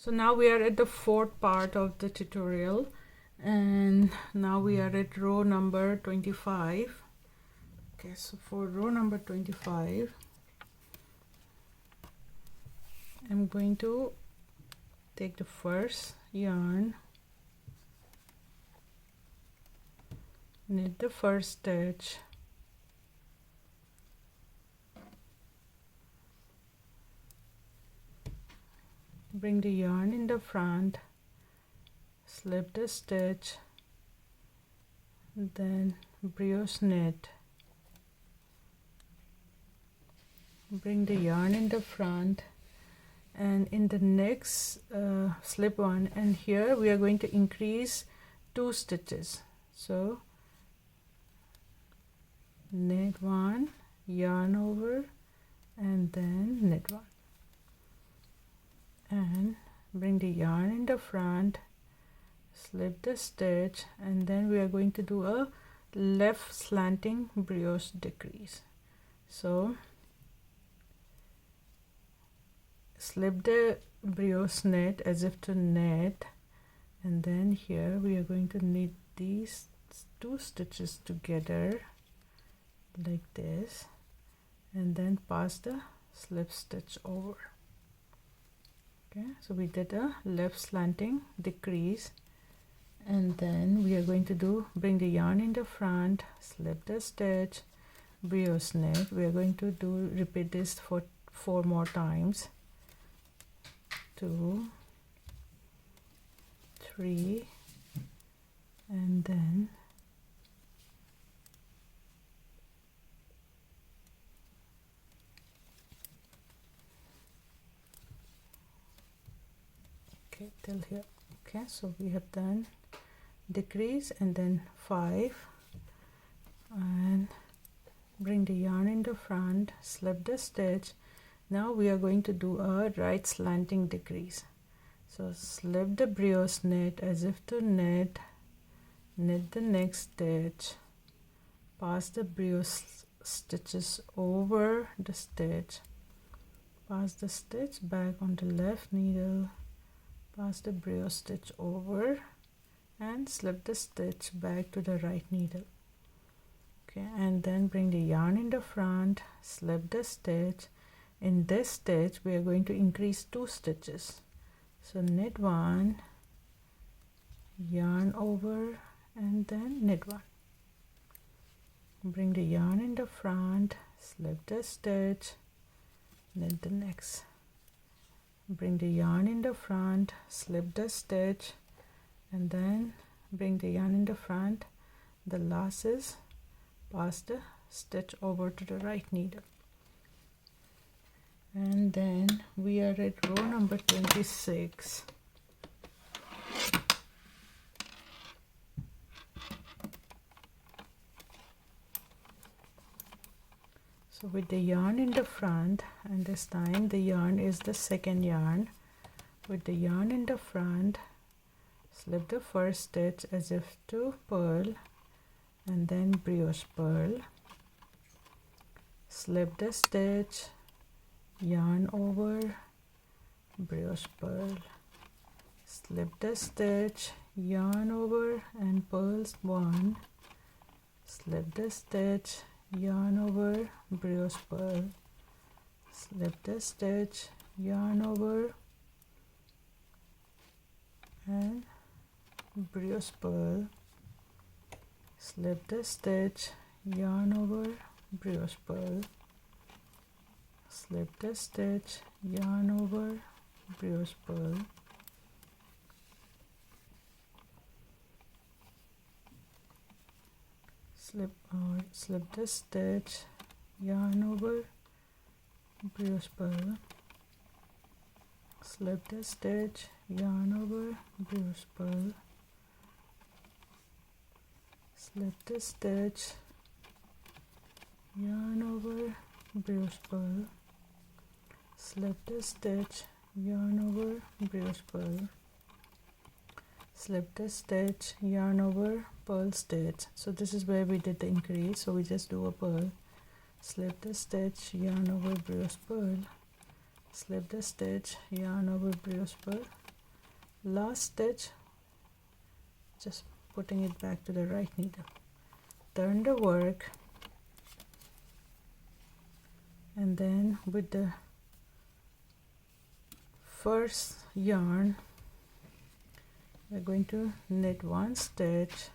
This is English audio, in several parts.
So now we are at the fourth part of the tutorial, and now we are at row number 25. Okay, so for row number 25, I'm going to take the first yarn, knit the first stitch, bring the yarn in the front, slip the stitch, then brioche knit, bring the yarn in the front, and in the next slip one, and here we are going to increase 2 stitches. So knit 1, yarn over, and then knit 1, and bring the yarn in the front, slip the stitch, and then we are going to do a left slanting brioche decrease. So slip the brioche knit as if to knit, and then here we are going to knit these 2 stitches together like this, and then pass the slip stitch over. Okay, so we did a left slanting decrease, and then we are going to do, bring the yarn in the front, slip the stitch, brioche knit. We are going to do repeat this for 4 more times. 2, 3, and then okay till here. Okay, so we have done decrease and then 5, and bring the yarn in the front, slip the stitch. Now we are going to do a right slanting decrease. So slip the brioche knit as if to knit, knit the next stitch, pass the brioche stitches over the stitch, pass the stitch back on the left needle, pass the brioche stitch over, and slip the stitch back to the right needle. Okay, and then bring the yarn in the front, slip the stitch. In this stitch we are going to increase 2 stitches. So knit 1, yarn over, and then knit 1. Bring the yarn in the front, slip the stitch, knit the next. Bring the yarn in the front, slip the stitch, and then bring the yarn in the front. The last is pass the stitch over to the right needle. And then we are at row number 26. So with the yarn in the front, and this time the yarn is the second yarn, with the yarn in the front, slip the first stitch as if to purl, and then brioche purl, slip the stitch, yarn over, brioche purl, slip the stitch, yarn over, and purls 1, slip the stitch, yarn over, brioche purl, slip the stitch, yarn over, and brioche purl, slip the stitch, yarn over, brioche purl, slip the stitch, yarn over, brioche purl, slip the stitch, yarn over, brioche purl, slip the stitch, yarn over, brioche purl, slip the stitch, yarn over, brioche purl, slip the stitch, yarn over, brioche purl, slip the stitch, yarn over, purl stitch. So this is where we did the increase, so we just do a purl, slip the stitch, yarn over, brioche purl, slip the stitch, yarn over, brioche purl, last stitch, just putting it back to the right needle, turn the work, and then with the first yarn we're going to knit one stitch,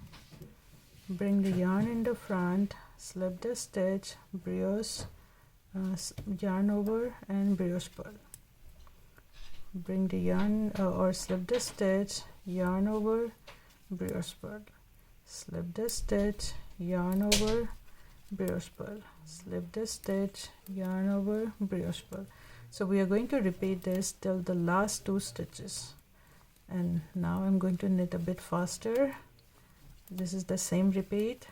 bring the yarn in the front, slip the stitch, brioche yarn over and brioche purl, bring the yarn or slip the stitch, yarn over, brioche purl, slip the stitch, yarn over, brioche purl, slip the stitch, yarn over, brioche purl. So we are going to repeat this till the last 2 stitches. And now I'm going to knit a bit faster. This is the same repeat.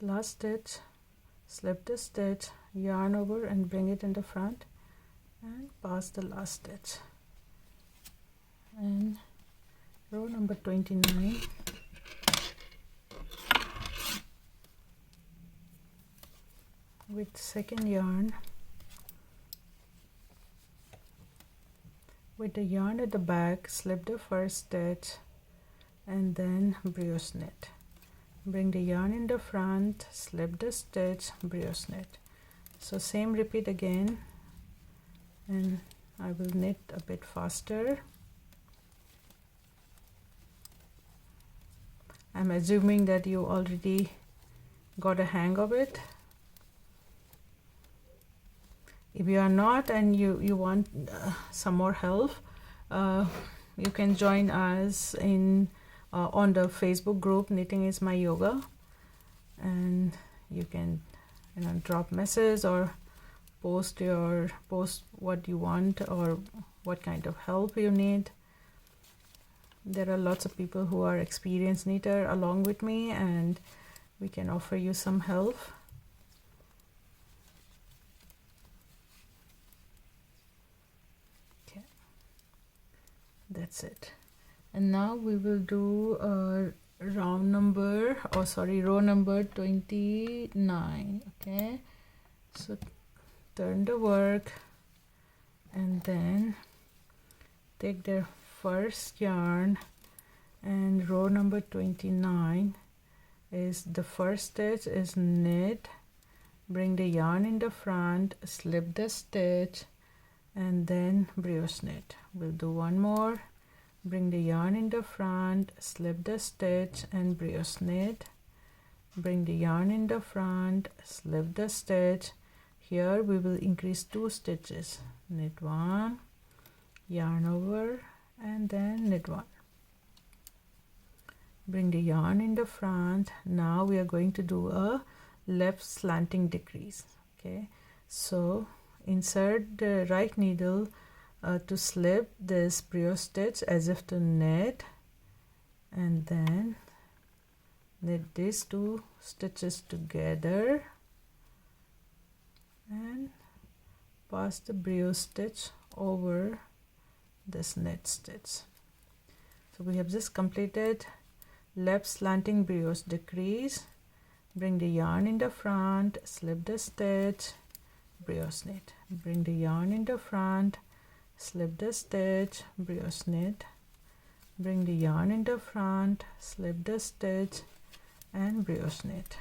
Last stitch, slip the stitch, yarn over and bring it in the front and pass the last stitch, and row number 29 with second yarn, with the yarn at the back, slip the first stitch and then brioche knit, bring the yarn in the front, slip the stitch, brioche knit. So same repeat again, and I will knit a bit faster. I'm assuming that you already got a hang of it. If you are not and you want some more help, you can join us in on the Facebook group Knitting is My Yoga, and you can drop message or post what you want or what kind of help you need. There are lots of people who are experienced knitter along with me, and we can offer you some help. Okay, that's it. And now we will do row number 29. Okay, so turn the work and then take the first yarn, and row number 29 is the first stitch is knit, bring the yarn in the front, slip the stitch and then brioche knit. We'll do one more, bring the yarn in the front, slip the stitch and brioche knit, bring the yarn in the front, slip the stitch. Here we will increase 2 stitches, knit 1, yarn over and then knit 1, bring the yarn in the front. Now we are going to do a left slanting decrease. Okay, so insert the right needle to slip this brioche stitch as if to knit, and then knit these 2 stitches together and pass the brioche stitch over this knit stitch. So we have just completed left slanting brioche decrease. Bring the yarn in the front, slip the stitch, brioche knit, bring the yarn in the front, slip the stitch, brioche knit, bring the yarn in the front, slip the stitch and brioche knit,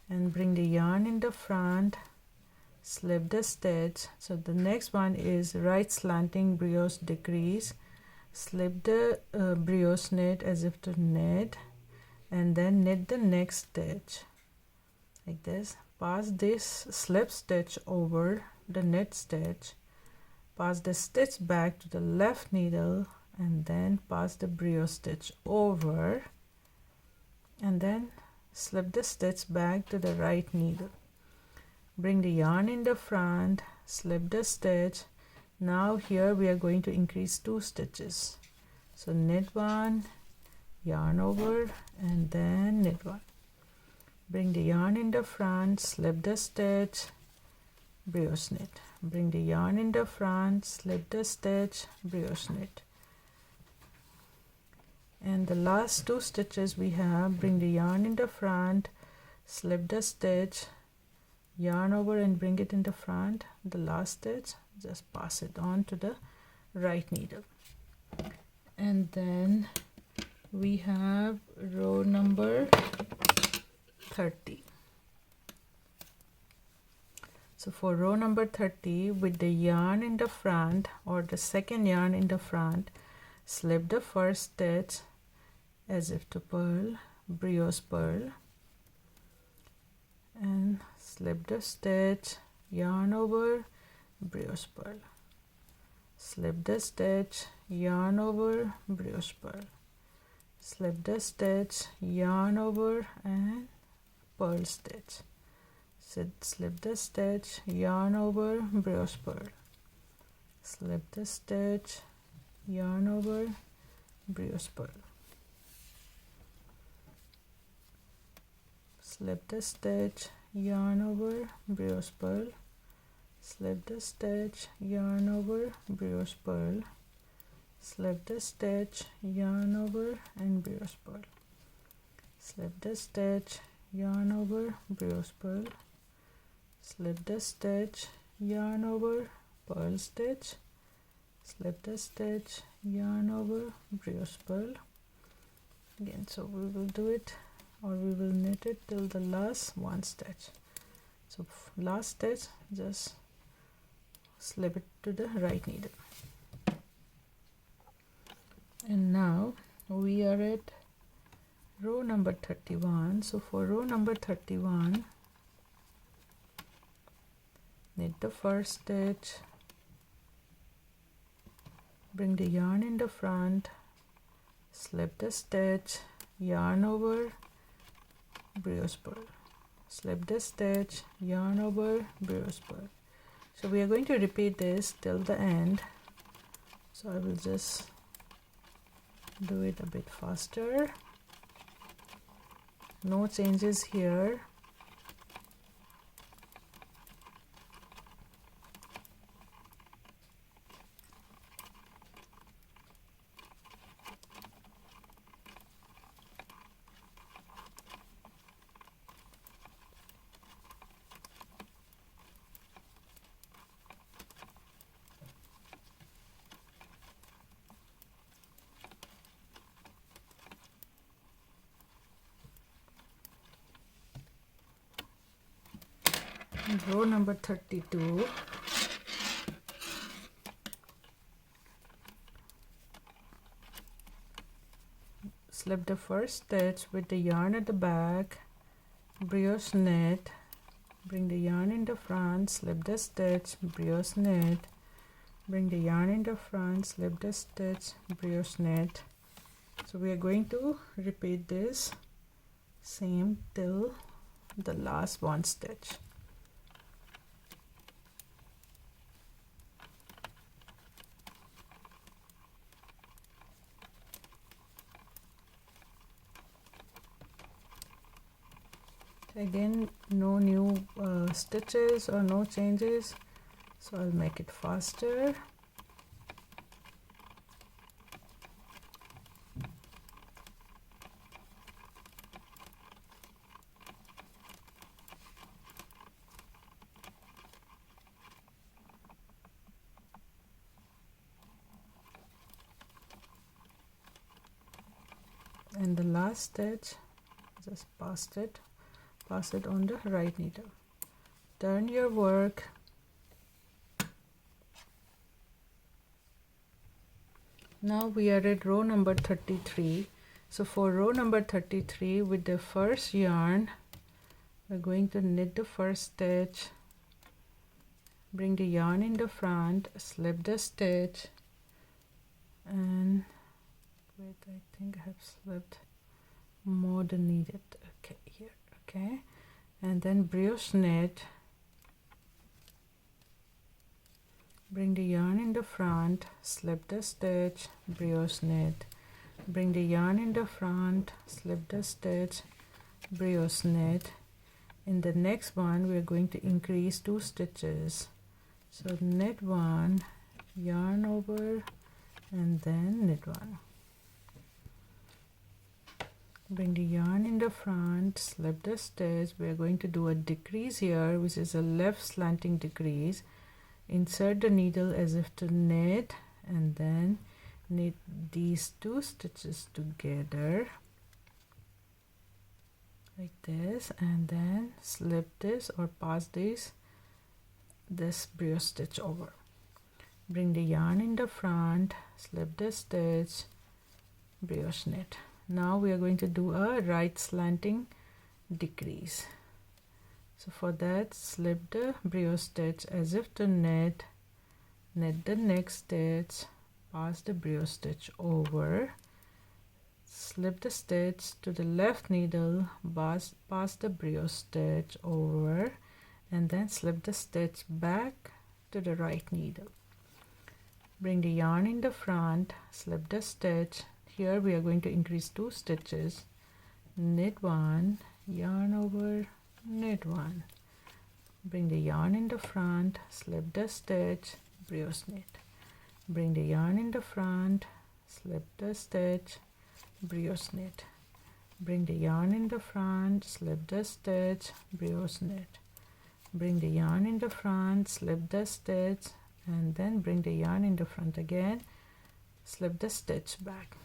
and bring the yarn in the front, slip the stitch. So the next one is right slanting brioche decrease, slip the brioche knit as if to knit, and then knit the next stitch like this, pass this slip stitch over the knit stitch, pass the stitch back to the left needle and then pass the brioche stitch over, and then slip the stitch back to the right needle, bring the yarn in the front, slip the stitch. Now here we are going to increase 2 stitches, so knit 1, yarn over and then knit one. Bring the yarn in the front, slip the stitch, brioche knit. Bring the yarn in the front, slip the stitch, brioche knit. And the last 2 stitches we have, bring the yarn in the front, slip the stitch, yarn over and bring it in the front. The last stitch, just pass it on to the right needle. And then we have row number 30. So for row number 30, with the yarn in the front or the second yarn in the front, slip the first stitch as if to purl, brioche purl, and slip the stitch, yarn over, brioche purl, slip the stitch, yarn over, brioche purl, slip the stitch, yarn over, and purl stitch. Slip the stitch, yarn over, brioche purl, slip the stitch, yarn over, brioche purl, slip the stitch, yarn over, brioche purl, slip the stitch, yarn over, brioche purl, slip the stitch, yarn over, and brioche purl, slip the stitch, yarn over, brioche purl, slip the stitch, yarn over, purl stitch, slip the stitch, yarn over, brioche purl again. So we will do it, or we will knit it till the last 1 stitch. So last stitch, just slip it to the right needle. And now we are at row number 31. So for row number 31, knit the first stitch, bring the yarn in the front, slip the stitch, yarn over, brioche purl, slip the stitch, yarn over, brioche purl. So we are going to repeat this till the end. So I will just do it a bit faster. No changes here. Row number 32, slip the first stitch with the yarn at the back, brioche knit, bring the yarn in the front, slip the stitch, brioche knit, bring the yarn in the front, slip the stitch, brioche knit. So we are going to repeat this same till the last 1 stitch. Again, no new stitches or no changes, so I'll make it faster. And the last stitch, just pass it on the right needle. Turn your work. Now we are at row number 33. So for row number 33, with the first yarn, we're going to knit the first stitch, bring the yarn in the front, slip the stitch, and wait, I think I have slipped more than needed. Okay, here. Okay, and then brioche knit, bring the yarn in the front, slip the stitch, brioche knit, bring the yarn in the front, slip the stitch, brioche knit. In the next one we are going to increase 2 stitches, so knit 1, yarn over, and then knit 1. Bring the yarn in the front, slip the stitch. We are going to do a decrease here, which is a left slanting decrease. Insert the needle as if to knit, and then knit these 2 stitches together like this, and then slip this or pass this brioche stitch over. Bring the yarn in the front, slip the stitch, brioche knit. Now we are going to do a right slanting decrease. So for that, slip the brioche stitch as if to knit, knit the next stitch, pass the brioche stitch over, slip the stitch to the left needle, pass the brioche stitch over, and then slip the stitch back to the right needle. Bring the yarn in the front, slip the stitch. Here we are going to increase 2 stitches, knit 1, yarn over, knit 1. Bring the yarn in the front, slip the stitch, brioche knit. Bring the yarn in the front, slip the stitch, brioche knit. Bring the yarn in the front, slip the stitch, brioche knit. Bring the yarn in the front, slip the stitch, and then bring the yarn in the front again, slip the stitch back.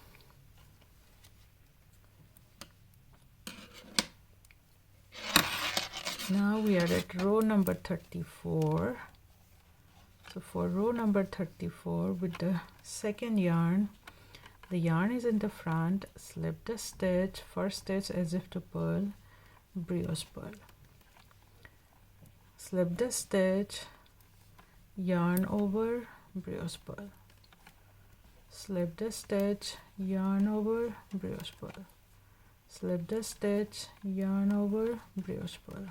Now we are at row number 34. So for row number 34, with the second yarn, the yarn is in the front, slip the stitch, first stitch as if to purl, brioche purl. Slip the stitch, yarn over, brioche purl. Slip the stitch, yarn over, brioche purl. Slip the stitch, yarn over, brioche purl.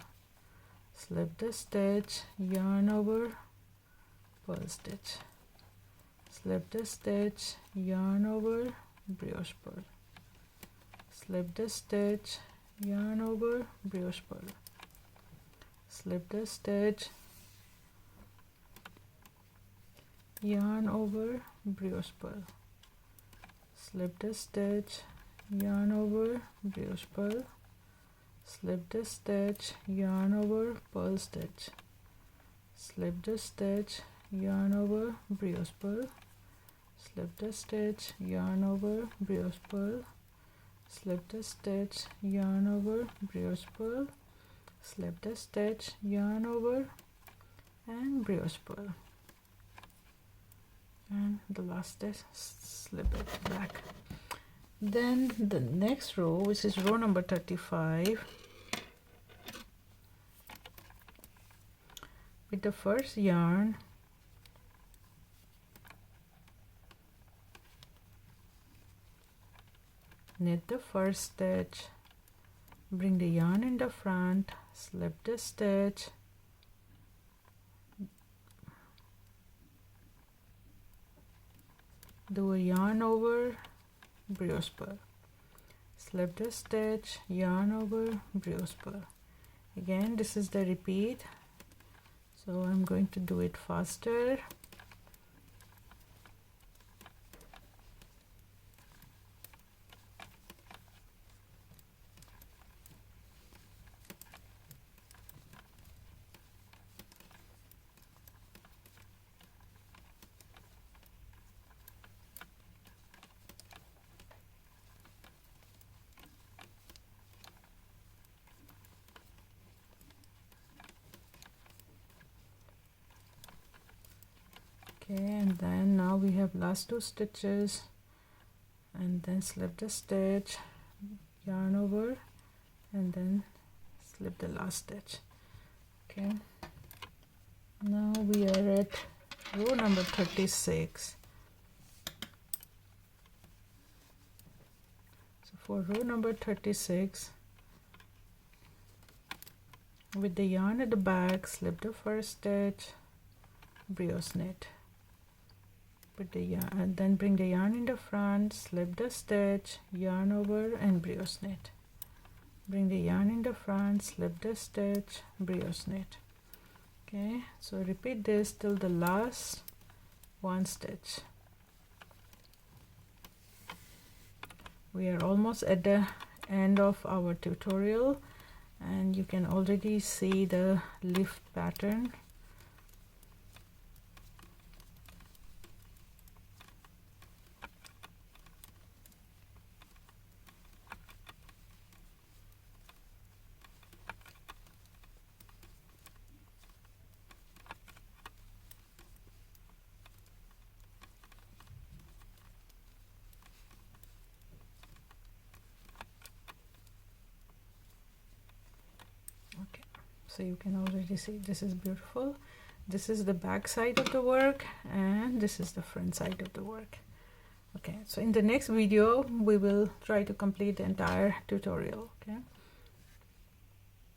Slip the stitch, yarn over, purl stitch. Slip the stitch, yarn over, brioche purl. Slip the stitch, yarn over, brioche purl. Slip the stitch, yarn over, brioche purl. Slip the stitch, yarn over, brioche purl. Slip the stitch, yarn over, purl stitch. Slip the stitch, yarn over, brioche purl. Slip the stitch, yarn over, brioche purl. Slip the stitch, yarn over, brioche purl. Slip the stitch, yarn over, and brioche purl. And the last stitch, slip it back. Then the next row, which is row number 35, with the first yarn, knit the first stitch, bring the yarn in the front, slip the stitch, do a yarn over, brioche purl. Slip the stitch, yarn over, brioche purl. Again, this is the repeat, so I'm going to do it faster. Okay, and then now we have last 2 stitches, and then slip the stitch, yarn over, and then slip the last stitch. Okay, now we are at row number 36. So for row number 36, with the yarn at the back, slip the first stitch, brioche knit. Put the yarn, and then bring the yarn in the front, slip the stitch, yarn over, and brioche knit. bring the yarn in the front, slip the stitch, brioche knit. Okay, so repeat this till the last one stitch. We are almost at the end of our tutorial, and you can already see the leaf pattern. Okay, so you can already see this is beautiful. This is the back side of the work, and this is the front side of the work. Okay, so in the next video we will try to complete the entire tutorial. Okay.